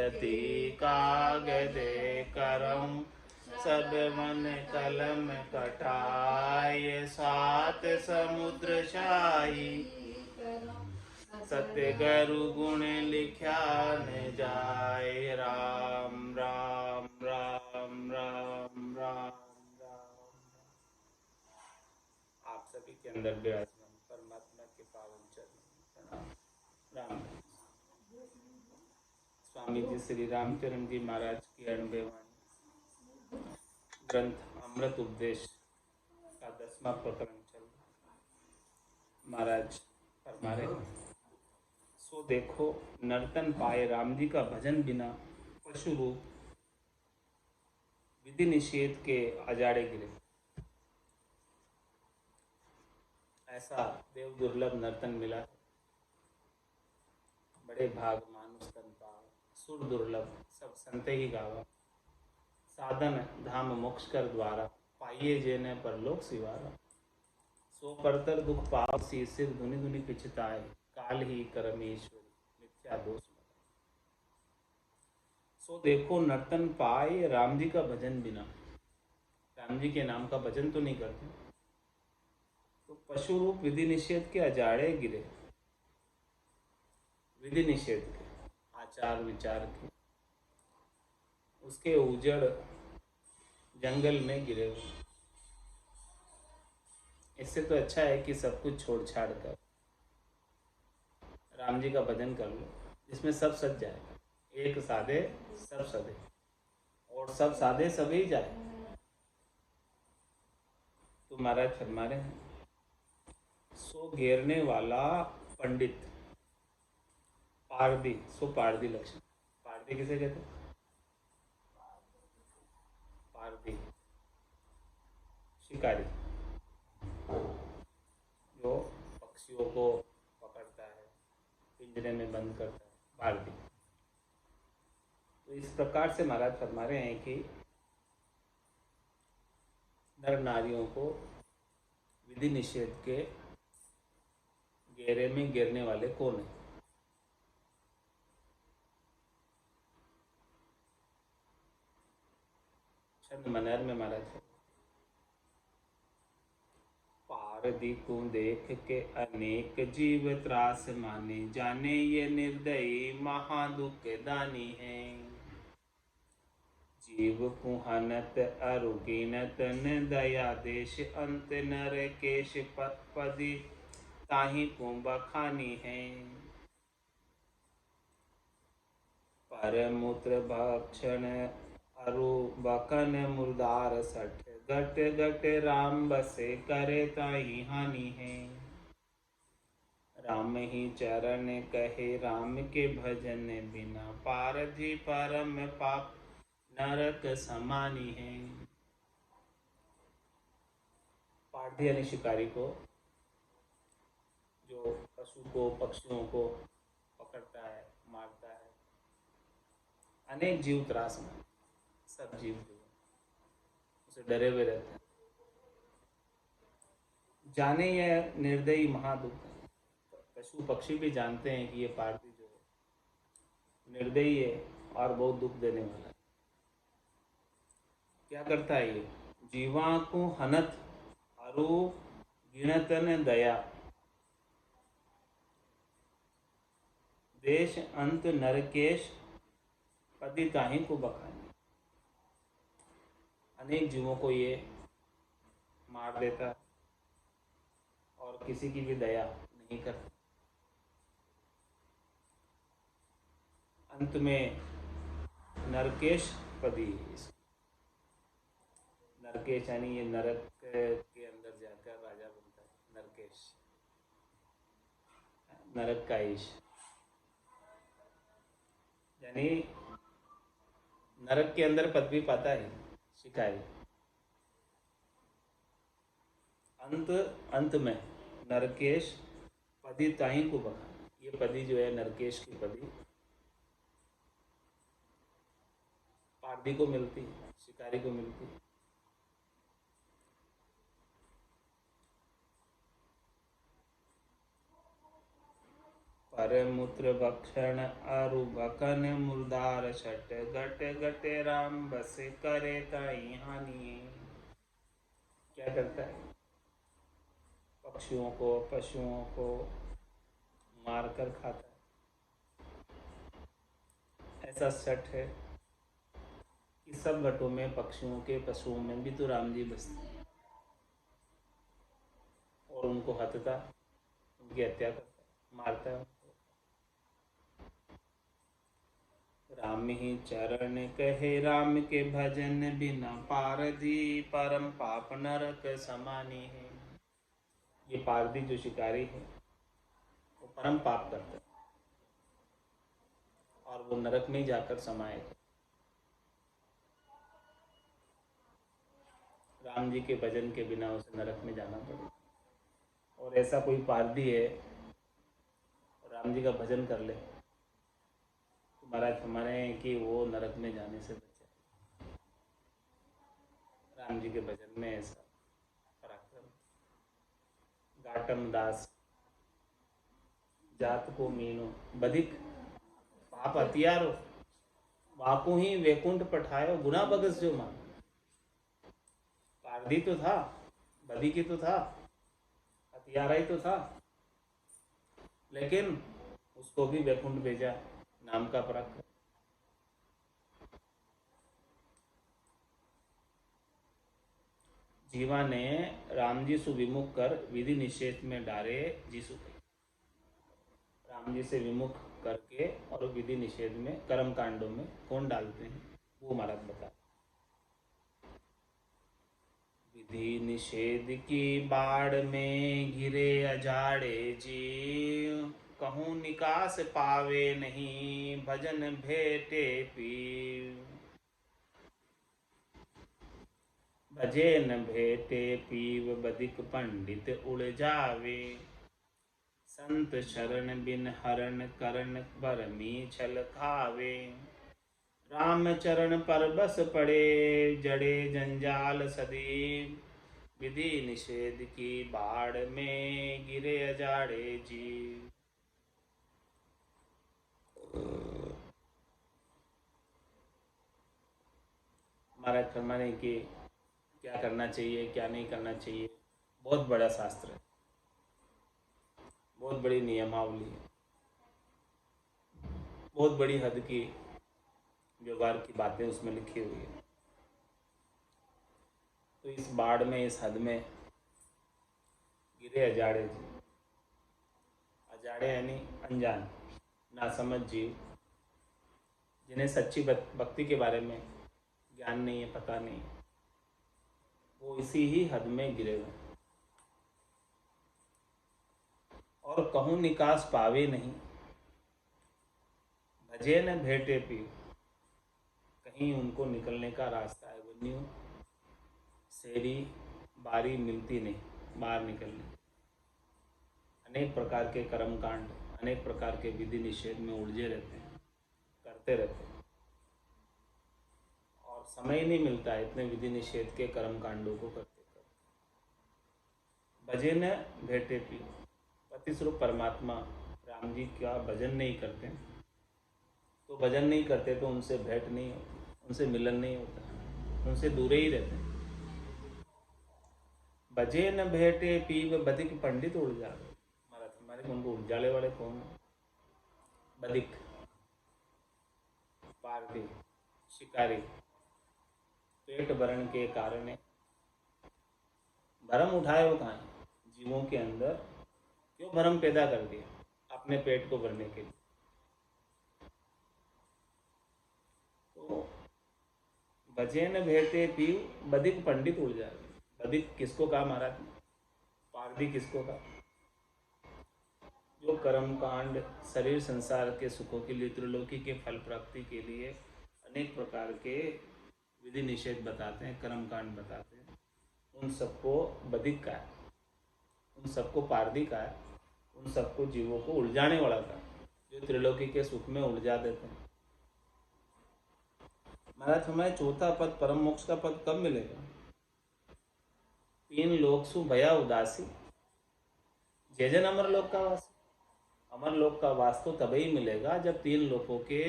धरती कागदे करम, सब मन कलम कटाय, सात समुद्र शाही। सत्य गुरु गुण लिख्या न जाय, राम राम राम राम राम राम। आप सभी के अंदर विराजमान परमात्मा के पावन चरण प्रणाम। राम। स्वामी जी श्री रामचरण जी महाराज की 98 वाणी ग्रंथ अमृत उपदेश का 10वां प्रकरण चल रहा। महाराज फरमा रहे हैं, सो देखो नर्तन पाए राम जी का भजन बिना, पशु रूप विधि निषेध के अजाड़े गिरे। ऐसा देव दुर्लभ नर्तन मिला, बड़े भाग मानुष तन पाव, सुर दुर्लभ सब संत ही गावा। साधन धाम मोक्ष कर द्वारा, पाइये जेने पर लोक सिवारा। सो परतर दुख पाव सी, सिर धुनि धुनि पिछताए, काल ही करमेश्वरी मिथ्या दोष। सो देखो नर्तन पाए राम जी का भजन बिना, राम जी के नाम का भजन तो नहीं करते, तो पशु रूप विधि निषेध के अजाड़े गिरे। विधि निषेध के, आचार विचार के, उसके उजड़ जंगल में गिरे हुए। इससे तो अच्छा है कि सब कुछ छोड़ छाड़ कर राम जी का भजन कर लो, जिसमें सब सज जाएगा। एक साधे सब सधे, और सब साधे सभी जाए। तो महाराज फरमा रहे हैं, सो घेरने वाला पंडित पारदी, सो पारदी लक्षण। पारदी किसे कहते हैं? पारदी शिकारी, जो पक्षियों को पकड़ता है, पिंजरे में बंद करता है, पारदी। तो इस प्रकार से महाराज फरमा रहे हैं कि नर नारियों को विधि निषेध के घेरे में गिरने वाले कौन है? छंद मनर में महाराज, पारदी को देख के अनेक जीव त्रास माने, जाने ये निर्दयी महादुख दानी है। जीव कुहनत अरुगिनत न दया देश, अंत नर केश पदी ताही को बखानी है। परमूत्र भक्षण अरु बकन मुर्दार सठ, घट घट राम बसे करे ताही हानि है। राम ही चरण कहे राम के भजन बिना, पारधी परम पाप नरक समानी है। पारधी यानी शिकारी को, जो पशु को पक्षियों को पकड़ता है, मारता है। अनेक जीव त्रास में, सब जीव जो उसे डरे हुए रहते हैं। जाने यह निर्दयी महादुख है। पशु पक्षी भी जानते हैं कि ये पारधी जो है निर्दयी है और बहुत दुख देने वाला है। क्या करता है ये? जीवा को हनत अरु गिणतन दया, देश अंत नरकेश पति ताही को बखानी। अनेक जीवों को ये मार देता और किसी की भी दया नहीं करता। अंत में नरकेश पदी, नरकेश यानी ये नरक के अंदर जाकर राजा बनता है। नरकेश नरक का ईश, यानी नरक के अंदर पदवी पाता है शिकारी। अंत में नरकेश पदी ताही को बखा। ये पदी जो है नरकेश की पदी पारदी को मिलती है, शिकारी को मिलती है। पर मूत्र भक्षण अरु भकन मुर्दार छठ घट घटे राम बस करे ताई हानि। क्या करता है? पक्षियों को पशुओं को मारकर खाता है। ऐसा सठ है कि सब घटों में पक्षियों के पशुओं में भी तो राम जी बसते हैं और उनको हत्ता, उनकी हत्या करता है, मारता है उनको। राम ही चरण कहे राम के भजन बिना पारधी परम पाप नरक समानी है। ये पारधी जो शिकारी है वो परम पाप करता है और वो नरक में जाकर समाएगा। राम जी के भजन के बिना उसे नरक में जाना पड़ेगा। और ऐसा कोई पारधी है राम जी का भजन कर ले तो महाराज हमारे कि वो नरक में जाने से बचे। राम जी के भजन में ऐसा पराक्रम। गाटम दास जात को मीनो बधिक पाप हथियारो वाकू ही वैकुंठ पठायो गुना बगस जो मान। पारधी तो था, बधिक ही तो था, हथियारा ही तो था, लेकिन उसको भी वैकुंठ भेजा नाम का पराक्रम। जीवा ने राम जी से विमुख कर विधि निषेध में डारे जीसु कही। राम जी से विमुख करके और विधि निषेध में कर्म कांडों में कौन डालते हैं वो महाराज बता। विधि निषेध की बाढ़ में घिरे अजाड़े जीव कहूँ निकास पावे नहीं भजन भेटे पीव। भजे न भेटे पीव बधिक पंडित उड़ जावे संत शरण बिन हरण करण भरमी छल खावे। राम चरण पर बस पड़े जड़े जंजाल सदीव विधि निषेध की बाढ़ में गिरे अजाड़े जीव। महाराज फरमाने की क्या करना चाहिए क्या नहीं करना चाहिए बहुत बड़ा शास्त्र है, बहुत बड़ी नियमावली है, बहुत बड़ी हद की व्यवहार की बातें उसमें लिखी हुई है। तो इस बाढ़ में इस हद में गिरे अजाड़े जीव। अजाड़े यानी अनजान नासमझ जीव जिन्हें सच्ची भक्ति के बारे में ज्ञान नहीं है, पता नहीं है, वो इसी ही हद में गिरे हुए और कहूँ निकास पावे नहीं भजे न भेटे पी। कहीं उनको निकलने का रास्ता एवेन्यू सेरी बारी मिलती नहीं बाहर निकलने। अनेक प्रकार के कर्मकांड अनेक प्रकार के विधि निषेध में उलझे रहते हैं, करते रहते हैं और समय नहीं मिलता है इतने विधि निषेध के कर्मकांडों को करते करते। भजे न भेटे पी। पति स्वरूप परमात्मा राम जी का भजन नहीं करते तो भजन नहीं करते तो उनसे भेंट नहीं होती, उनसे मिलन नहीं होता, उनसे दूरे ही रहते हैं। भजे न भेटे पीव बधिक पंडित उड़ जावे। महाराज हमारे उनको उड़जाले वाले कौन है? बधिक पारधी शिकारी पेट भरण के कारण भरम उठाए हो कहाँ जीवों के अंदर क्यों भरम पैदा कर दिया अपने पेट को भरने के लिए। तो भजे न भेटे पीव बधिक पंडित उड़ जावे। बधिक किसको कहा महाराज? पारधी किसको कहा? जो कर्म कांड शरीर संसार के सुखों के लिए त्रिलोकी के फल प्राप्ति के लिए अनेक प्रकार के विधि निषेध बताते हैं, कर्म कांड बताते हैं, उन सबको बधिक का है, उन सबको पारधी का है, उन सबको जीवों को उलझाने वाला का, जो त्रिलोकी के सुख में उलझा देते हैं। महाराज हमारे चौथा पद परम मोक्ष का पद कब मिलेगा? 3 लोक सु भया उदासी जय जन अमर लोक का वासी। अमर लोक का वास तो तभी मिलेगा जब तीन लोकों के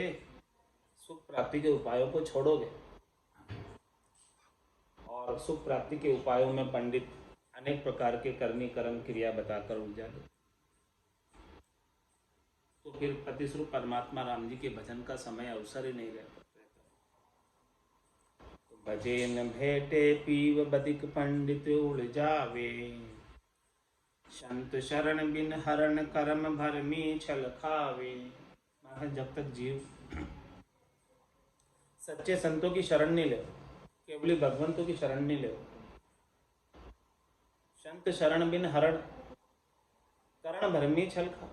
सुख प्राप्ति के उपायों को छोड़ोगे। और सुख प्राप्ति के उपायों में पंडित अनेक प्रकार के करनी कर्म क्रिया बताकर उलझा दे, तो फिर पतिस्वरूप परमात्मा राम जी के भजन का समय अवसर ही नहीं रहता। तो भजे न भेटे पीव बदिक पंडित उड़ जावे, संत शरण बिन हरण कर्म भरमी छल खावे। जब तक जीव सच्चे संतों की शरण नहीं ले, केवली भगवंतों की शरण नहीं ले, संत शरण बिन हरण करण भरमी छल खा,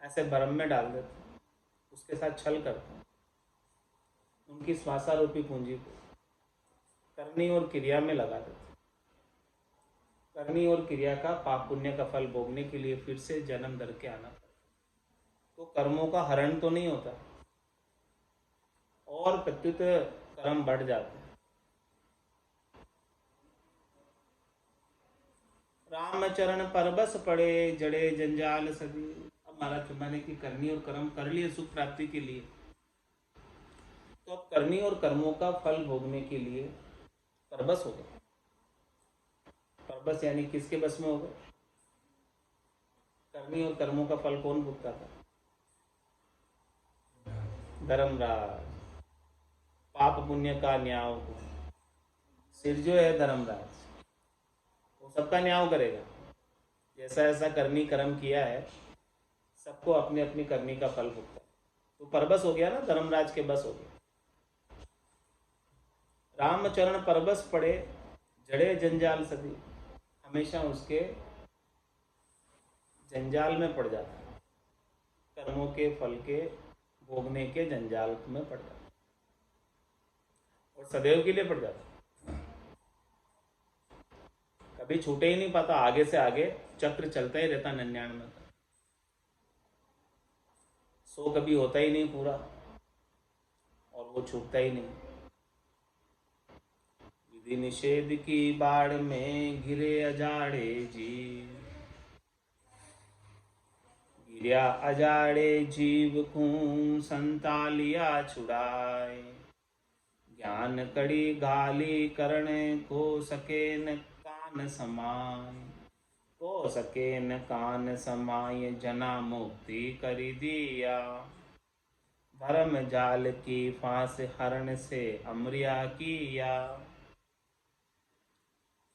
ऐसे भरम में डाल देते, उसके साथ छल करते हैं। उनकी श्वासारूपी पूंजी को करनी और क्रिया में लगा देते, करनी और क्रिया का पाप पुण्य का फल भोगने के लिए फिर से जन्म धर के आना पड़ता। तो कर्मों का हरण तो नहीं होता और प्रत्युत कर्म बढ़ जाते हैं। रामचरण पर बस पड़े जड़े जंजाल सदी। अब महाराज चुमाने की करनी और कर्म कर लिए सुख प्राप्ति के लिए, तो अब करनी और कर्मों का फल भोगने के लिए परबस हो गए। परबस यानी किसके बस में हो गए? करनी और कर्मों का फल कौन भुगता था? धर्मराज। पाप पुण्य का न्याय को सिर जो है धर्मराज, वो सबका न्याय करेगा। जैसा ऐसा करनी कर्म किया है, सबको अपनी अपनी करनी का फल भुगता है। तो परबस हो गया ना, धर्मराज के बस हो गया। रामचरण परबस पड़े जड़े जंजाल सदी, हमेशा उसके जंजाल में पड़ जाता है, कर्मों के फल के भोगने के जंजाल में पड़ जाता है, और सदैव के लिए पड़ जाता है, कभी छूटे ही नहीं पाता। आगे से आगे चक्र चलता ही रहता 99 का, 100 कभी होता ही नहीं पूरा, और वो छूटता ही नहीं। विधि निषेध की बाढ़ में घिरे अजाड़े जीव, गिरा अजाड़े जीव को संतालिया छुड़ाए। ज्ञान कड़ी घाली करने को सके न कान समाय, को सके न कान समाय जना मुक्ति करी दिया। भरम जाल की फांस हरण से अमरिया किया,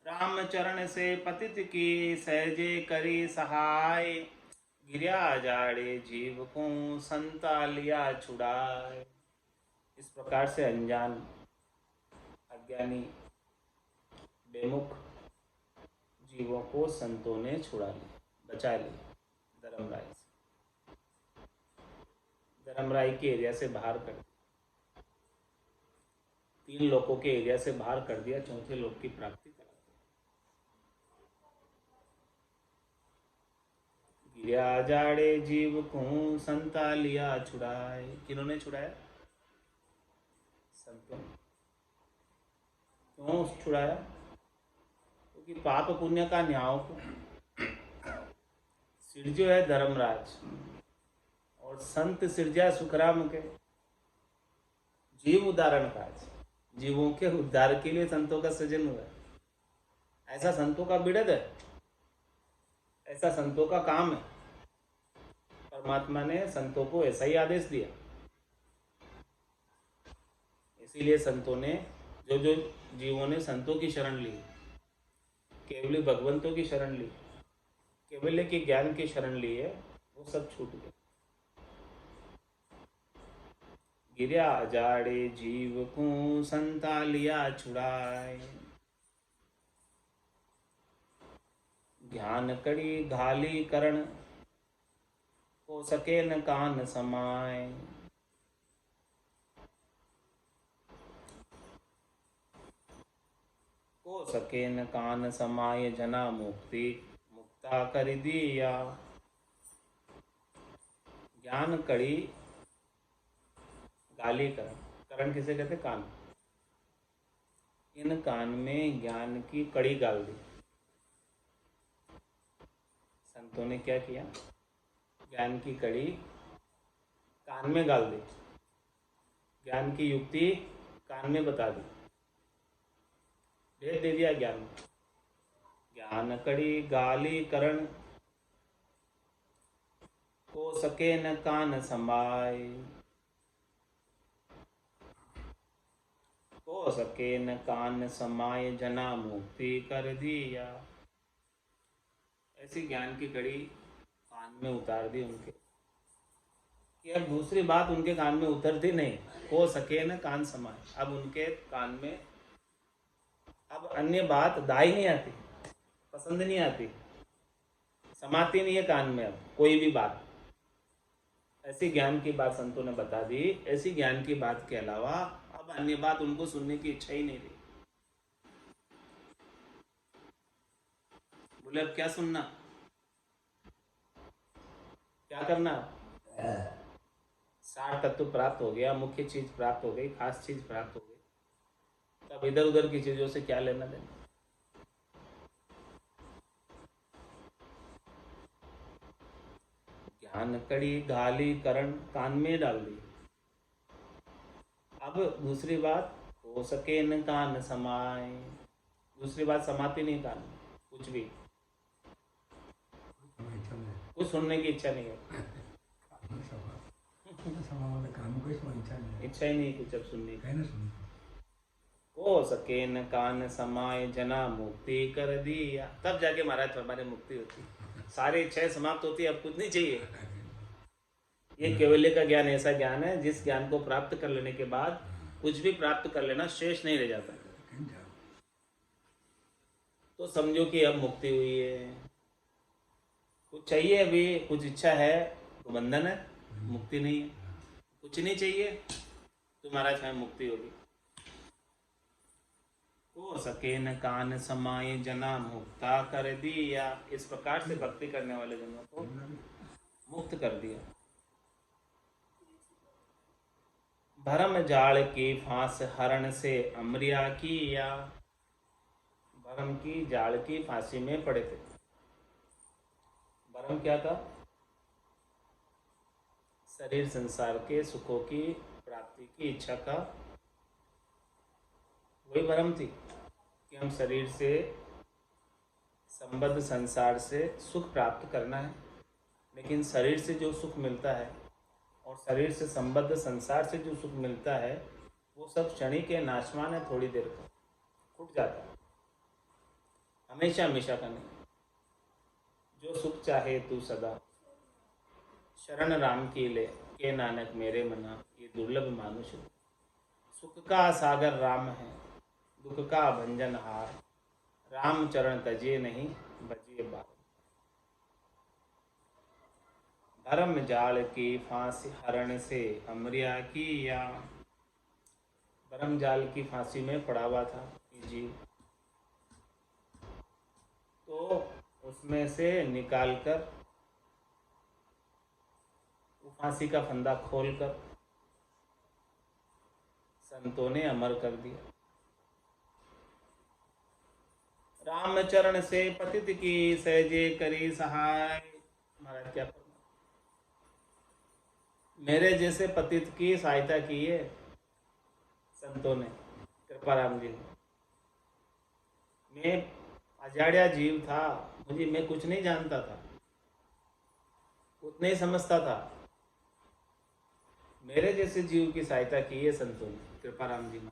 रामचरण से पतित की सहजे करी सहाय। गिरा जाड़े जीव को संतालिया छुड़ाए। इस प्रकार से अनजान अज्ञानी बेमुख जीवों को संतों ने छुड़ा लिया, बचा लिया धर्मराय से, धर्मराय के एरिया से बाहर कर दिया, 3 लोगों के एरिया से बाहर कर दिया, 4थे लोक की प्राप्ति करा दी। गिरा जाड़े जीव को संतालिया छुड़ाए। किन्होंने छुड़ाया? संतों। क्यों छुड़ाया? क्योंकि पाप पुण्य का न्याय को सिर जो है धर्मराज, और संत सिरजा सुखराम के जीव उदाहरण काज, जीवों के उद्धार के लिए संतों का सृजन हुआ। ऐसा संतों का बिड़द है, ऐसा संतों का काम है। परमात्मा ने संतों को ऐसा ही आदेश दिया। इसीलिए संतों ने जो जीवों ने संतों की शरण ली, केवल भगवंतों की शरण ली, केवल के ज्ञान की शरण ली है, वो सब छूट गए। गिरा जाड़े जीव को संतालिया छुड़ाए। ज्ञान कड़ी घाली करण को सके न कान समाए। को सके न कान समाय जना मुक्ति मुक्ता कर दिया। ज्ञान कड़ी गाली करण, करण किसे कहते? कान। इन कान में ज्ञान की कड़ी डाल दी, संतों ने क्या किया, ज्ञान की कड़ी कान में गाल दी, ज्ञान की युक्ति कान में बता दी, भेद दे दिया ज्ञान में। ज्ञान कड़ी गाली करण को सके न कान समाय, को सके न कान समाय जना मुक्ति कर दिया। ऐसी ज्ञान की कड़ी कान में उतार दी उनके कि अब दूसरी बात उनके कान में उतरती नहीं। हो सके न कान समाए, अब उनके कान में अब अन्य बात दाई नहीं आती, पसंद नहीं आती, समाती नहीं है कान में अब कोई भी बात। ऐसी ज्ञान की बात संतों ने बता दी, ऐसी ज्ञान की बात के अलावा अब अन्य बात उनको सुनने की इच्छा ही नहीं रही। बोले अब क्या सुनना, क्या करना। सार तत्व प्राप्त हो गया, मुख्य चीज प्राप्त हो गई, खास चीज प्राप्त हो गई, तब इधर उधर की चीजों से क्या लेना देना। ज्ञान कड़ी गाली करण कान में डाल दी। अब दूसरी बात, हो सके न कान समाए, दूसरी बात समाती नहीं कान में, कुछ भी कुछ सुनने की इच्छा नहीं है। इच्छा ही नहीं कुछ अब सुनने की। हो सके न कान समाए जना मुक्ति कर दिया, तब जाके महाराज हमारे मुक्ति होती, सारी इच्छाएं समाप्त होती, अब कुछ नहीं चाहिए। ये केवल्य का ज्ञान ऐसा ज्ञान है जिस ज्ञान को प्राप्त कर लेने के बाद कुछ भी प्राप्त कर लेना शेष नहीं रह जाता। तो समझो कि अब मुक्ति हुई है। कुछ चाहिए अभी, कुछ इच्छा है तो बंधन है, मुक्ति नहीं है। कुछ नहीं चाहिए तो महाराज हमें मुक्ति होगी। हो सके न कान समाये जना मुक्ता कर दिया, इस प्रकार से भक्ति करने वाले जनों को मुक्त कर दिया। भरम जाल की फांस हरण से अमरिया की, या भरम की जाल की फांसी में पड़े थे। भरम क्या था, शरीर संसार के सुखों की प्राप्ति की इच्छा का वही भरम थी कि हम शरीर से संबद्ध संसार से सुख प्राप्त करना है, लेकिन शरीर से जो सुख मिलता है और शरीर से संबद्ध संसार से जो सुख मिलता है वो सब क्षणिक के नाशवान है, थोड़ी देर का छूट जाता है, हमेशा हमेशा का नहीं। जो सुख चाहे तू सदा शरण राम की ले, के नानक मेरे मना ये दुर्लभ मानुष। सुख का सागर राम है, दुख का भंजन हार, राम चरण तजिए नहीं बजिए बार। धर्म जाल की फांसी हरण से अमरिया की, या धर्म जाल की फांसी में पड़ा हुआ था ये जीव, तो उसमें से निकालकर फांसी का फंदा खोलकर संतों ने अमर कर दिया। रामचरण से पतित की सहजे करी सहाय। महाराज क्या फरमा, मेरे जैसे पतित की सहायता की है संतों ने, कृपाराम जी ने। मैं अजाड़िया जीव था, मैं कुछ नहीं जानता था, कुछ नहीं समझता था, मेरे जैसे जीव की सहायता की है संतों ने, कृपाराम जी ने।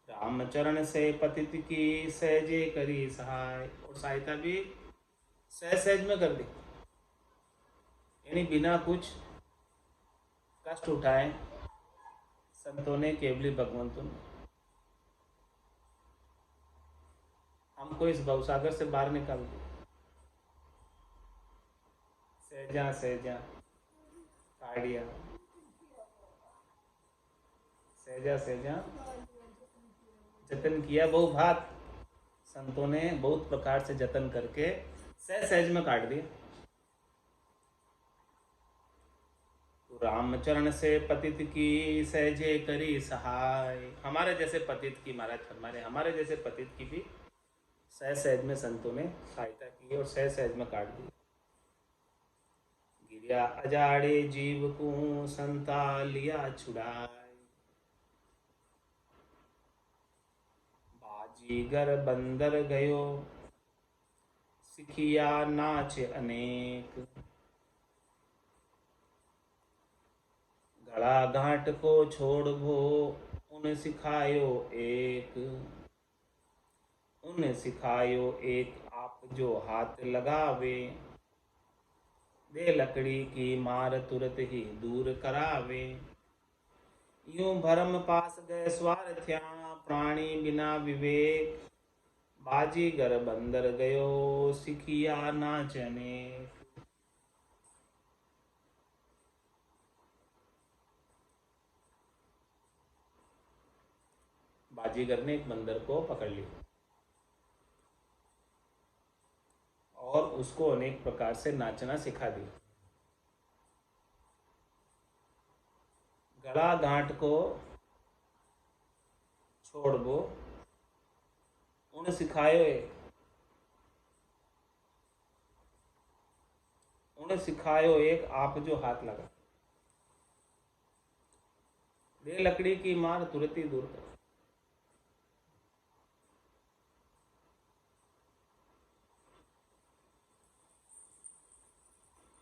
रामचरण से पतित की सहजे करी सहाय, और सहायता भी सहज सहज में कर दी, यानी बिना कुछ कष्ट उठाए संतों ने, केवली भगवंतों ने हमको इस भवसागर से बाहर निकाल दिया। सहजा सहजा काढ़िया, सहजा सहजा जतन किया बहुभात। संतों ने बहुत प्रकार से जतन करके सहज सहज में काट दिया। रामचरण से पतित की सहजे करी सहाय। हमारे जैसे पतित की, महाराज फरमाने, हमारे जैसे पतित की भी सह सहज में संतों ने सहायता की और सह सहज में काट दी। गिरिया अजाड़े जीव को संता लिया छुड़ाए। बाजीगर बंदर गयो सिखिया नाच अनेक। घड़ा घाट को छोड़ भो उन सिखायो एक। उन सिखायो एक आप जो हाथ लगावे। दे लकड़ी की मार तुरत ही दूर करावे। यूं भरम पास गए स्वार्थ्या प्राणी बिना विवेक। बाजीगर बंदर गयो सिखिया नाचने। बाजीगर ने एक बंदर को पकड़ लिया और उसको अनेक प्रकार से नाचना सिखा दिया। गला गांठ को छोड़ दो उन सिखायो एक। उन्हें सिखायो एक आप जो हाथ लगा। दे लकड़ी की मार तुरंत ही दूर कर।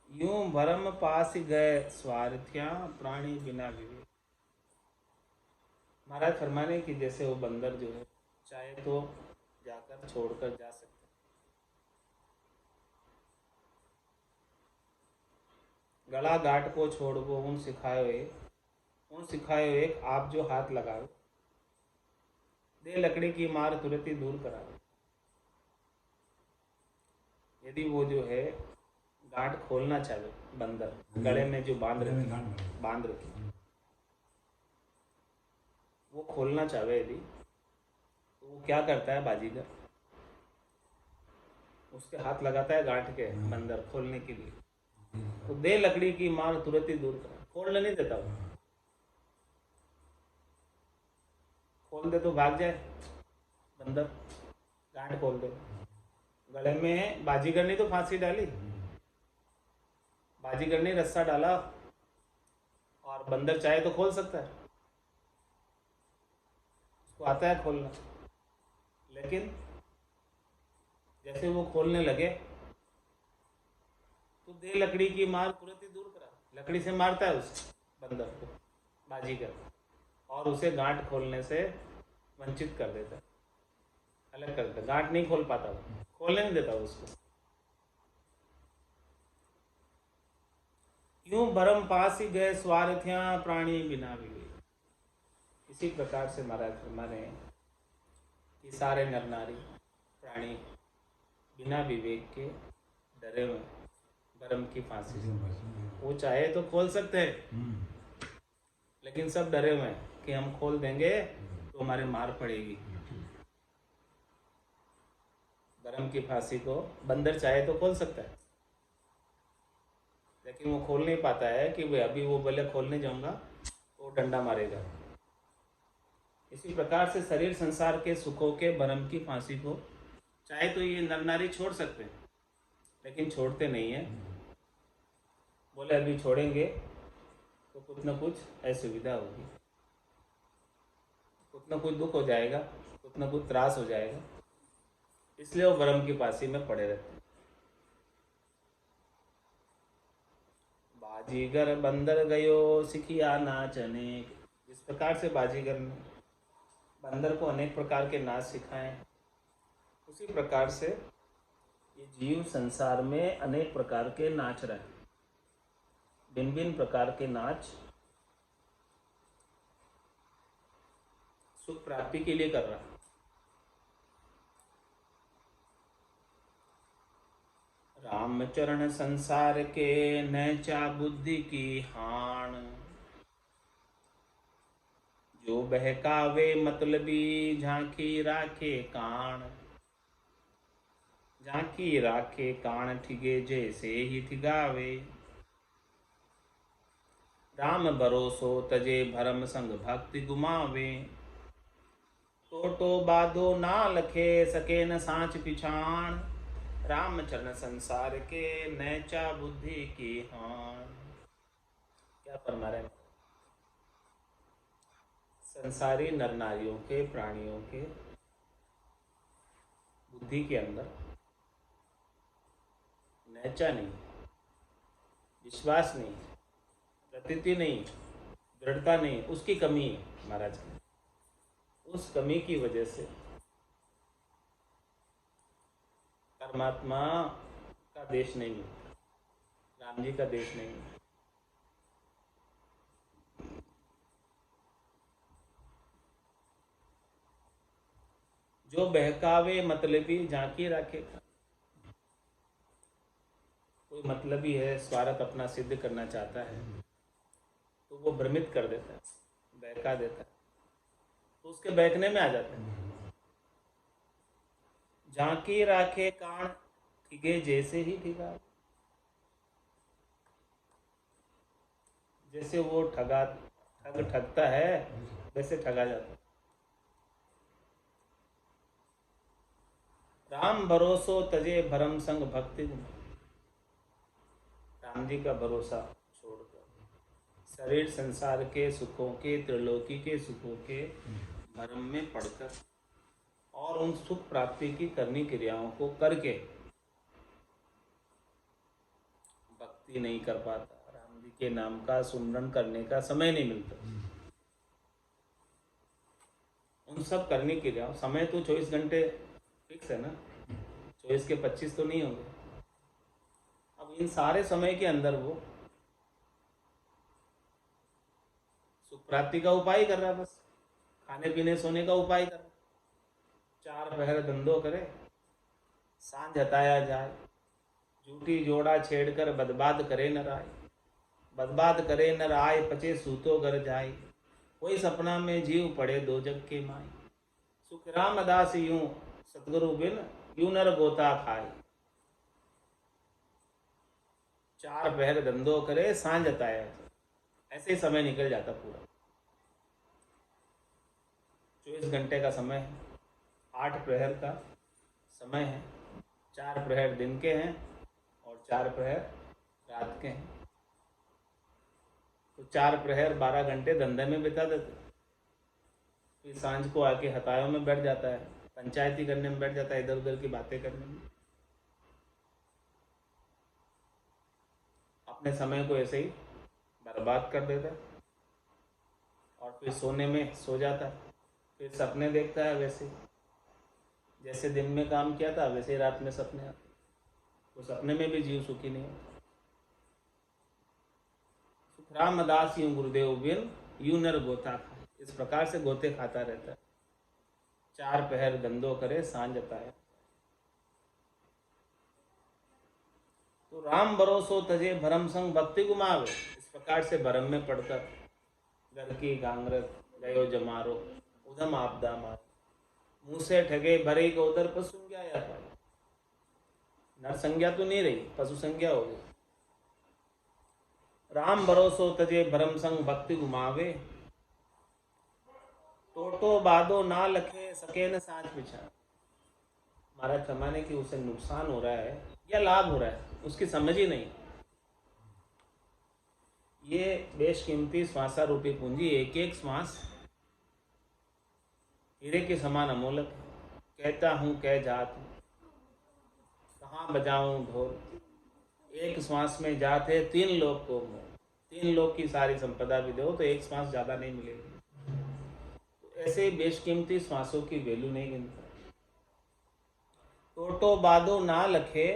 यूं भरम पास गए स्वार्थ्या प्राणी बिना विवेक। महाराज फरमाने की जैसे वो बंदर जो है चाहे तो जाकर छोड़कर जा सकते, गला गाट को छोड़ वो उन सिखायो एक आप जो हाथ लगाओ। दे लकड़ी की मार तुरंत ही दूर कराओ। यदि वो जो है गांठ खोलना चाहे बंदर, गले में जो बांध रखी वो खोलना चाहे यदि, तो वो क्या करता है बाजीगर, उसके हाथ लगाता है गांठ के बंदर खोलने के लिए। तो दे लकड़ी की मार तुरंत ही दूर करा, खोलने नहीं देता वो। खोल दे तो भाग जाए बंदर, गांठ खोल दे। गले में बाजीगर ने तो फांसी डाली, बाजीगर ने रस्सा डाला और बंदर चाहे तो खोल सकता है, उसको आता है खोलना। लेकिन जैसे वो खोलने लगे तो दे लकड़ी की मार तुरंत ही दूर करा, लकड़ी से मारता है उस बंदर को बाजीगर, और उसे गांठ खोलने से वंचित कर देता है, अलग कर देता। गांठ नहीं खोल पाता, वो खोलने नहीं देता उसको। यूं भरम पास ही गए स्वार्थ्या प्राणी बिना विवेक। इसी प्रकार से महाराज फरमाने कि सारे नर नारी प्राणी बिना विवेक के डरे हुए भरम की फांसी से। वो चाहे तो खोल सकते हैं, लेकिन सब डरे हुए हैं कि हम खोल देंगे तो हमारे मार पड़ेगी। भरम की फांसी को बंदर चाहे तो खोल सकता है, लेकिन वो खोल नहीं पाता है कि भाई अभी वो बोले खोलने जाऊंगा तो डंडा मारेगा। इसी प्रकार से शरीर संसार के सुखों के भरम की फांसी को चाहे तो ये नर नारी छोड़ सकते हैं, लेकिन छोड़ते नहीं है। बोले अभी छोड़ेंगे तो कुछ ना कुछ असुविधा होगी, कुछ ना कुछ दुख हो जाएगा, कुछ ना कुछ त्रास हो जाएगा, इसलिए वो भरम की फांसी में पड़े रहते हैं। बाजीगर बंदर गयो सिखिया नाच अनेक। इस प्रकार से बाजीगर ने बंदर को अनेक प्रकार के नाच सिखाए, उसी प्रकार से ये जीव संसार में अनेक प्रकार के नाच रहे हैं। भिन्न भिन्न प्रकार के नाच सुख प्राप्ति के लिए कर रहा है। रामचरण संसार के नैचा बुद्धि की हाण। जो बहकावे मतलबी झांकी राखे कान। झांकी राखे कान ठिगे जैसे ही ठिगावे। राम भरोसो तजे भरम संग भक्ति गुमावे। टोटो बादो ना लखे सके न सांच पिछाण। राम चरण संसार के नैचा बुद्धि की हान। क्या फरमा रहे हैं? संसारी नर नारियों के, प्राणियों के बुद्धि के अंदर नैचा नहीं, विश्वास नहीं, प्रतीति नहीं, दृढ़ता नहीं, उसकी कमी है महाराज की। उस कमी की वजह से परमात्मा का देश नहीं मिलता, राम जी का देश नहीं मिलता। जो बहकावे मतलबी झांकी रखेगा। कोई मतलबी है, स्वार्थ अपना सिद्ध करना चाहता है, तो वो भ्रमित कर देता है, बहका देता है, तो उसके बहकने में आ जाता है। झांकी राखे कान ठिगे जैसे ही ठिगा। जैसे वो ठगता है वैसे ठगा जाता है। राम भरोसो तजे भरम संग भक्ति। राम जी का भरोसा छोड़कर शरीर संसार के सुखों के, त्रिलोकी के सुखों के भरम में पड़कर और उन सुख प्राप्ति की करनी क्रियाओं को करके भक्ति नहीं कर पाता। राम जी के नाम का सुमरन करने का समय नहीं मिलता। उन सब करनी क्रियाओं, समय तो 24 घंटे फिक्स है ना, 24 के 25 तो नहीं होंगे। अब इन सारे समय के अंदर वो सुख प्राप्ति का उपाय कर रहा है, बस खाने पीने सोने का उपाय कर रहा है। 4 पहर धंधो करे, सांझ हताया जाए। झूठी जोड़ा छेड़कर बदबाद करे न राय। बदबाद करे न राय, पचे सूतो घर जाए। कोई सपना में जीव पड़े दो जग के माई। सुख रामदास यूं सतगुरु बिन यूं नर गोता खाए। 4 पहर धंधो करे, सांझ हताया, ऐसे ही समय निकल जाता पूरा। 24 घंटे का समय है, 8 प्रहर का समय है, 4 प्रहर दिन के हैं और 4 प्रहर रात के हैं। तो 4 प्रहर 12 घंटे धंधे में बिता देते, फिर सांझ को आके हतायों में बैठ जाता है, पंचायती करने में बैठ जाता है, इधर उधर की बातें करने में। अपने समय को ऐसे ही बर्बाद कर देता है और फिर सोने में सो जाता है, फिर सपने देखता है वैसे जैसे दिन में काम किया था वैसे ही रात में सपने आते। तो सपने में भी जीव सुखी नहीं होता। सुख रामदास यूं गुरुदेव बिन यूं नर गोता खाए। इस प्रकार से गोते खाता रहता है। 4 पहर धंधो करे, सांझ हताया। तो राम भरोसो तजे भरम संग भक्ति गुमावे। इस प्रकार से भरम में पड़कर घर की गांगरत गयो जमारो, उधम आपदा मार। मुंह से ठगे भरे को उधर पशु संज्ञा या पाई। नर संज्ञा तो नहीं रही, पशु संज्ञा हो गई। राम भरोसो तजे भरम संग भक्ति गुमावे। टोटो बादो ना लखे सके न सांच पिछा। महाराज कमाने की उसे नुकसान हो रहा है या लाभ हो रहा है उसकी समझ ही नहीं। ये बेशकीमती श्वासा रूपी पूंजी, एक एक श्वास हीरे के समान अमोलक है। कहता हूँ कह जात, कहाँ बजाऊं ढोल। एक श्वास में जात है 3 लोग को, 3 लोग की सारी संपदा भी दो तो एक श्वास ज़्यादा नहीं मिलेगी। तो ऐसे बेशकीमती श्वासों की वैल्यू नहीं गिनता। टोटो बादो ना लखे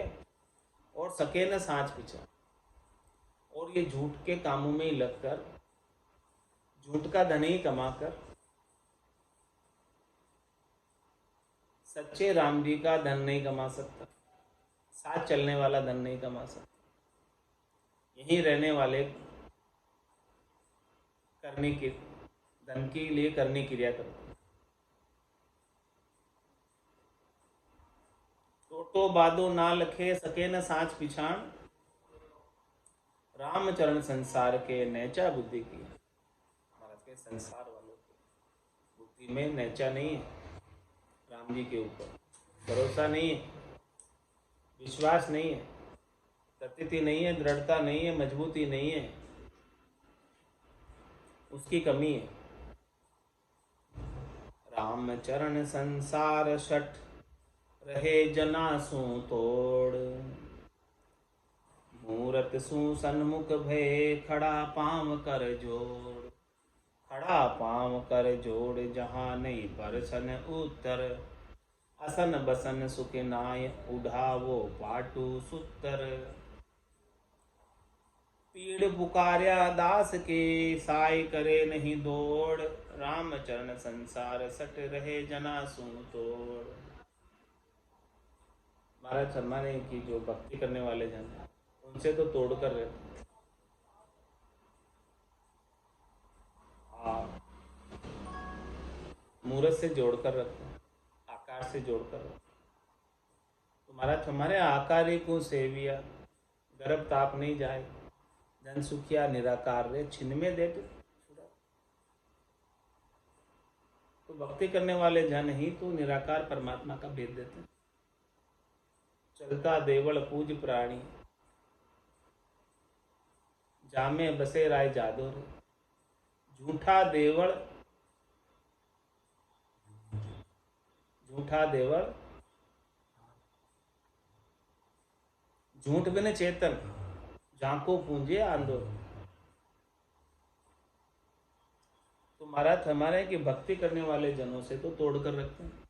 और सके न सांच पिछा। और ये झूठ के कामों में ही लगकर, झूठ का धन ही कमाकर सच्चे राम जी का धन नहीं कमा सकता, साथ चलने वाला धन नहीं कमा सकता। यहीं रहने वाले करने की धन के लिए करनी क्रिया करते। टोटो बादो ना लखे सके न सांच पिछाण। रामचरण संसार के नैचा बुद्धि की। महाराज के संसार वालों की बुद्धि में नैचा नहीं है, राम जी के ऊपर भरोसा नहीं है, विश्वास नहीं है, प्रतीति नहीं है, दृढ़ता नहीं है, मजबूती नहीं है, उसकी कमी है। रामचरण संसार सठ रहे जनासू तोड़, मूरत सु सन्मुख भय खड़ा पाम कर जोड़, खड़ा पाम कर जोड़ जहाँ नहीं परसन उत्तर, असन बसन सुख नाय उढ़ावो पाटू सुत्तर, पीड़ पुकार्या दास के साय करे नहीं दौड़, रामचरण संसार सट रहे जनासू तोड़। महाराज शर्मा ने की जो भक्ति करने वाले जन उनसे तो तोड़ कर रहते, मूरत से जोड़कर रखते, आकार से जोड़कर रखते। तो महाराज हमारे आकार ही को सेविया, गर्भ ताप नहीं जाए, धन सुखिया निराकार रे छिन में दे। तो भक्ति करने वाले जन ही तो निराकार परमात्मा का भेद देते हैं। चलता देवल पूज प्राणी, जामे बसे राय जादो रे, झूठा देवल, झूठा देवल झूठ बिन चेतन, झांको पूंजे आंदोलन। तो महाराज हमारे कि भक्ति करने वाले जनों से तो तोड़ कर रखते हैं।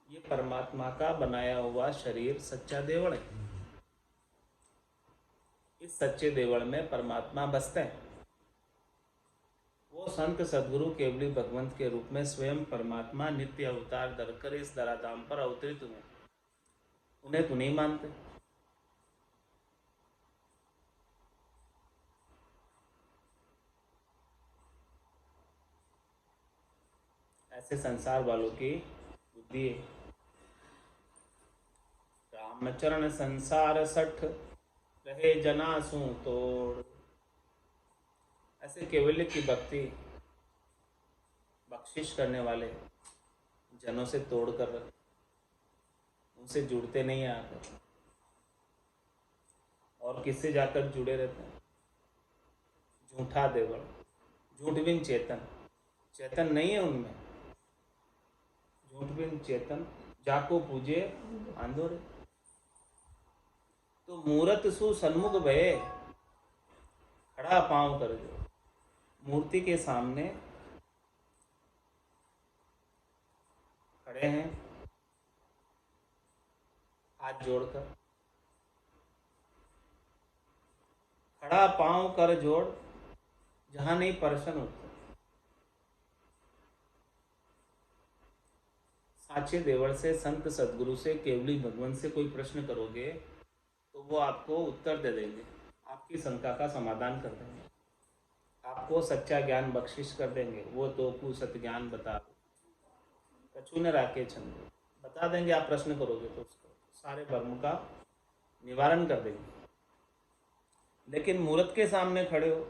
ये परमात्मा का बनाया हुआ शरीर सच्चा देवल है। इस सच्चे देवल में परमात्मा बसते हैं। वो संत सदगुरु केवली भगवंत के रूप में स्वयं परमात्मा नित्य अवतार धरकर इस धराधाम पर अवतरित हुए, उन्हें तो नहीं मानते। ऐसे संसार वालों की बुद्धि है। रामचरण संसार सठ रहे जनासू तोड़, ऐसे केवल्य की भक्ति बख्शिश करने वाले जनों से तोड़ कर रखते, उनसे जुड़ते नहीं आकर, और किससे जाकर जुड़े रहते हैं? झूठा देवल, झूठ बिन चेतन, चेतन नहीं है उनमें, झूठ बिन चेतन, जाको पूजे आंदोरे। तो मूरत सु सन्मुख भये खड़ा पांव कर जो, मूर्ति के सामने खड़े हैं हाथ जोड़कर, खड़ा पांव कर जोड़ जहां नहीं प्रसन्न होते। साचे देवल से, संत सदगुरु से, केवली भगवान से कोई प्रश्न करोगे तो वो आपको उत्तर दे देंगे, आपकी शंका का समाधान कर देंगे, आपको सच्चा ज्ञान बख्शिश कर देंगे। वो तो कु सत्य ज्ञान बता कछु न राके छंद, बता देंगे। आप प्रश्न करोगे तो उसको सारे भ्रम का निवारण कर देंगे। लेकिन मूर्त के सामने खड़े हो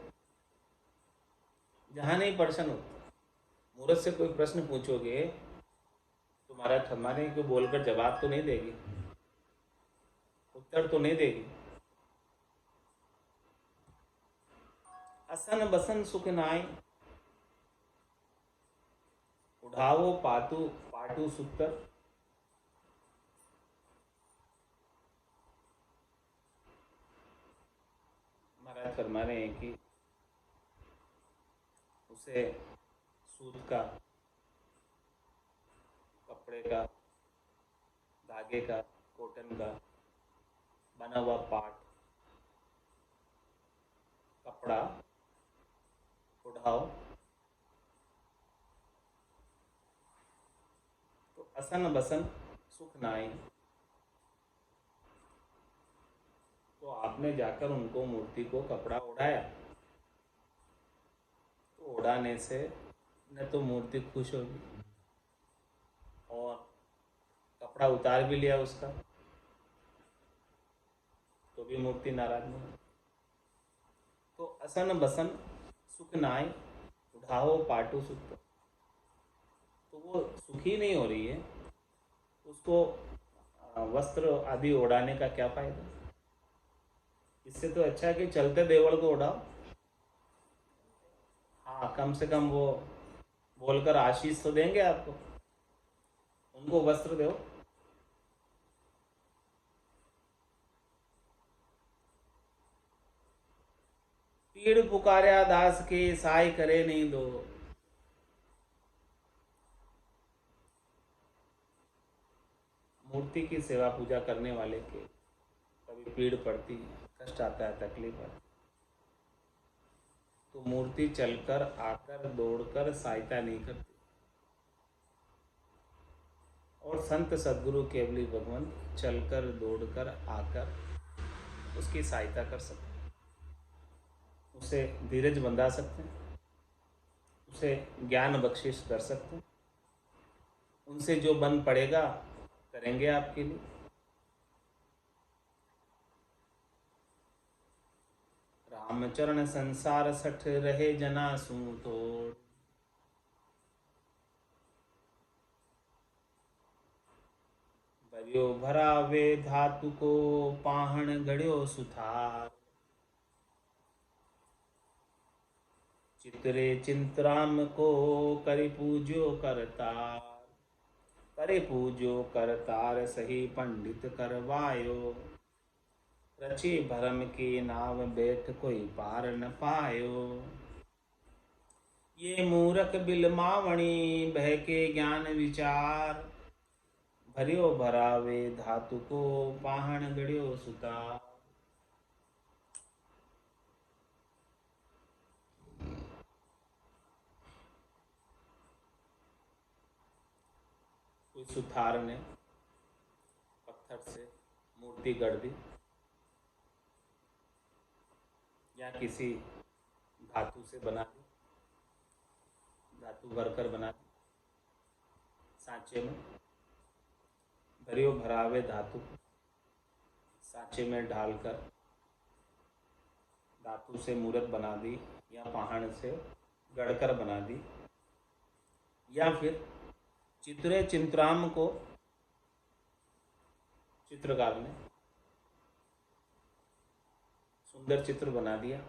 जहाँ नहीं प्रश्न होता, मूर्त से कोई प्रश्न पूछोगे तो महाराज हमारे को बोलकर जवाब तो नहीं देगी, उत्तर तो नहीं देगी। असन बसन सुख नाई उठाओ पातू पाटू सुत्तर, महाराज फरमा रहे हैं कि उसे सूत का, कपड़े का, धागे का, कॉटन का बना हुआ पाट, कपड़ा उठाओ तो असन बसन सुख नाई। तो आपने जाकर उनको मूर्ति को कपड़ा उड़ाया, तो उड़ाने से न तो मूर्ति खुश होगी और कपड़ा उतार भी लिया उसका भी मूर्ति नाराज नहीं होती। तो असन बसन सुख नाय उठाओ पाटू सुख, तो वो सुखी नहीं हो रही है, उसको वस्त्र आदि उड़ाने का क्या फायदा। इससे तो अच्छा है कि चलते देवल को उड़ाओ। हाँ, कम से कम वो बोलकर आशीष तो देंगे आपको, उनको वस्त्र दो। पीड़ पुकार्या दास के साय करे नहीं दो। मूर्ति की सेवा पूजा करने वाले के कभी पीड़ पड़ती है, कष्ट आता है, तकलीफ आती, तो मूर्ति चलकर आकर दौड़कर सहायता नहीं करती। और संत सदगुरु केवली भगवान चलकर दौड़कर आकर उसकी सहायता कर सकते हैं, उसे धीरज बंधा सकते हैं, उसे ज्ञान बख्शिश कर सकते हैं, उनसे जो बन पड़ेगा करेंगे आपके लिए। रामचरण संसार सठ रहे जना सू तोड़, भरियो भरावे धातु को पाहण गढ़्यो सुथार। चित्रे चिंतराम को करि पूज्यो करतार, करे पूज्यो करतार सही पंडित करवायो। रची भरम की नाव बैठ कोई पार न पायो। ये मूरख बिलमावणी बह के ज्ञान विचार, भरियो भरावे धातु को पाहण गढ़्यो सुतार। कोई सुथार ने पत्थर से मूर्ति गढ़ दी या किसी धातु से बना दी, धातु भरकर बना दी, सांचे में भरियो भरावे धातु सांचे में डालकर धातु से मूर्त बना दी या पहाड़ से गढ़कर बना दी, या फिर चित्रे चिंतराम को चित्रकार ने सुंदर चित्र बना दिया।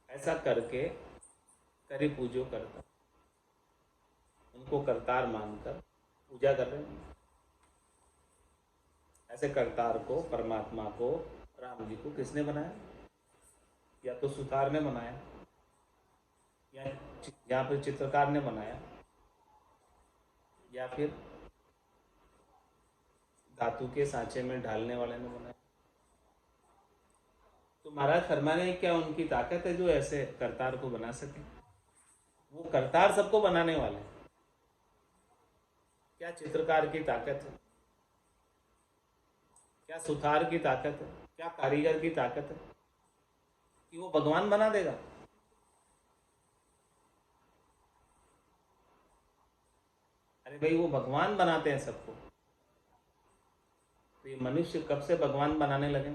ऐसा करके करी पूजो करता, उनको करतार मानकर पूजा कर रहे हैं। ऐसे करतार को, परमात्मा को, राम जी को किसने बनाया? या तो सुतार ने बनाया या फिर चित्रकार ने बनाया, या फिर धातु के सांचे में ढालने वाले ने बनाया। तो महाराज फरमाने क्या उनकी ताकत है जो ऐसे करतार को बना सके? वो करतार सबको बनाने वाले। क्या चित्रकार की ताकत है, क्या सुथार की ताकत है, क्या कारीगर की ताकत है कि वो भगवान बना देगा? अरे भाई, वो भगवान बनाते हैं सबको, तो ये मनुष्य कब से भगवान बनाने लगे?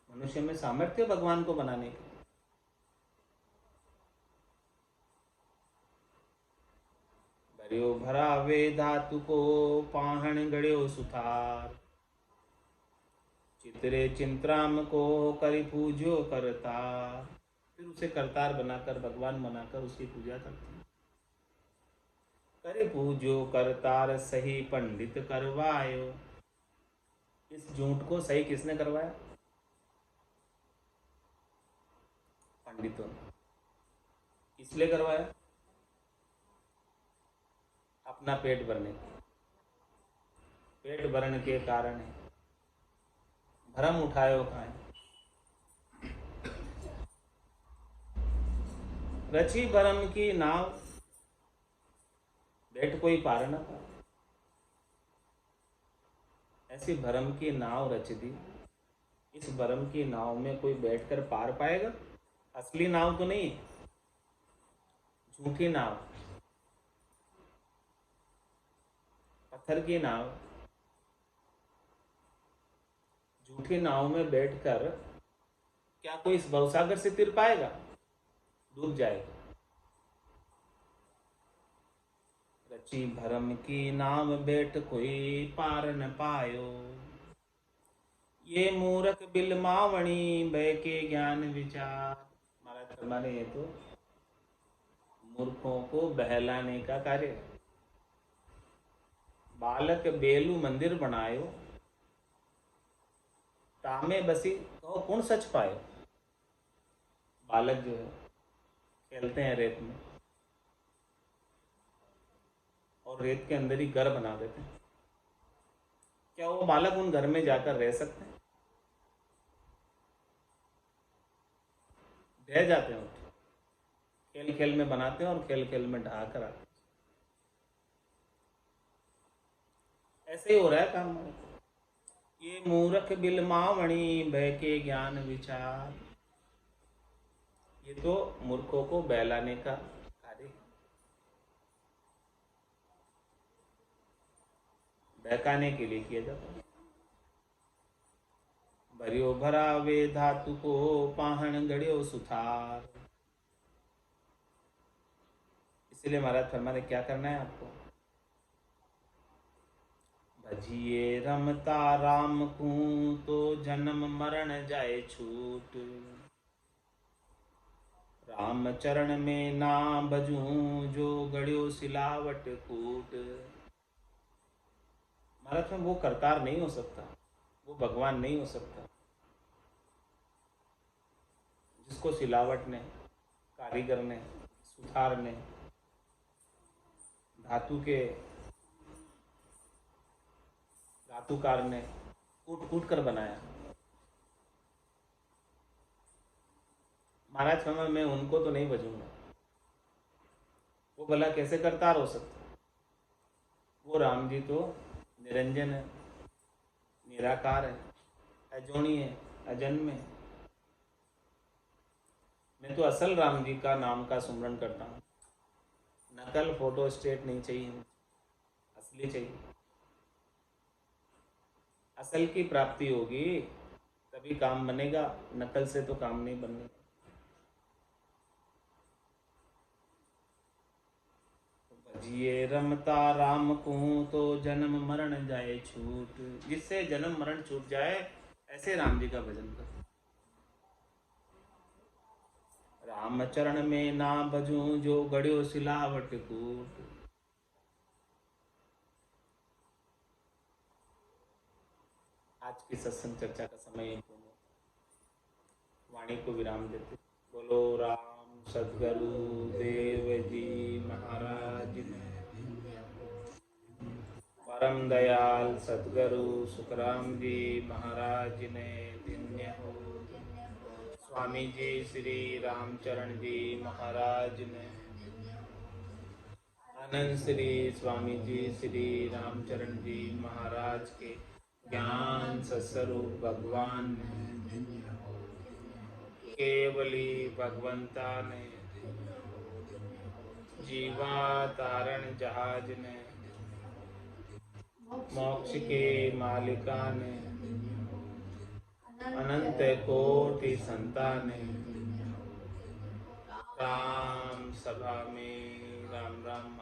मनुष्य में सामर्थ्य भगवान को बनाने की। भरियो भरावे धातु को पाहण गढ़्यो सुथार, चित्रे चिंतराम को करि पूज्यो करतार। फिर उसे करतार बनाकर, भगवान बनाकर उसकी पूजा करते हैं। करे पूज्यो करतार सही पंडित करवायो। इस झूठ को सही किसने करवाया? पंडितों ने। इसलिए करवाया अपना पेट भरने का। पेट भरने के कारण है, भरम उठायो खाए। रची भरम की नाव बैठ कोई पार न पाए। ऐसी भरम की नाव रच दी, इस भरम की नाव में कोई बैठकर पार पाएगा? असली नाव तो नहीं, झूठी नाव। पत्थर की नाव, झूठी नाव में बैठकर क्या कोई इस भवसागर से तिर पाएगा? डूब जाएगा। रची भरम की नाव बैठ कोई पार न पायो, ये मूरख बिलमावणी बह के ज्ञान विचार। महाराज फरमाने ये तो मूर्खों को बहलाने का कार्य है। बालक बेलू मंदिर बनायो, तामे बसी कहो कौन सच पायो। बालक जो है खेलते हैं रेत में और रेत के अंदर ही घर बना देते हैं। क्या वो बालक उन घर में जाकर रह सकते हैं? रह जाते हैं। खेल खेल में बनाते हैं और खेल खेल में ढहा कर आते हैं। ऐसे ही हो रहा है काम। ये मूर्ख बिलमावणी बह के ज्ञान विचार, ये तो मूर्खों को बहलाने का कार्य है, बहकाने के लिए किया जाता है। भरियो भरा वे धातु को पाहन गड़ियो सुथार। इसलिए महाराज फरमाने क्या करना है आपको? भजिए रमता राम को तो जन्म मरण जाए छूट, राम चरण में ना भजूं जो गड़ियो सिलावट कूट। महाराज में वो करतार नहीं हो सकता, वो भगवान नहीं हो सकता जिसको सिलावट ने, कारीगर ने, सुथार ने, धातुकार ने कूट कूट कर बनाया। महाराज फरमा मैं उनको तो नहीं बजूंगा, वो भला कैसे करतार हो सकता? वो राम जी तो निरंजन है, निराकार है, अजोनी है, अजन्म है। मैं तो असल राम जी का नाम का सुमरन करता हूँ। नकल फोटो स्टेट नहीं चाहिए, असली चाहिए। असल की प्राप्ति होगी तभी काम बनेगा, नकल से तो काम नहीं बनेगा। भजिए रमता राम को तो जन्म मरण जाए छूट। जिससे जन्म मरण छूट जाए ऐसे राम जी का भजन करो। राम चरण में ना भजूं जो गड़ियो सिलावट कूट। आज की सत्संग चर्चा का समय वाणी को विराम देते। बोलो राम सद्गुरु देव जी महाराज ने, परम दयाल सद्गुरु सुखराम जी महाराज ने धन्य हो। स्वामी जी श्री रामचरण जी महाराज ने, आनंद श्री स्वामी जी श्री रामचरण जी महाराज के ज्ञान सत्स्वरूप भगवान ने, केवली भगवंता ने, जीवा तारण जहाज ने, मोक्ष के मालिका ने, अनंत कोटि संताने, राम सभा में राम राम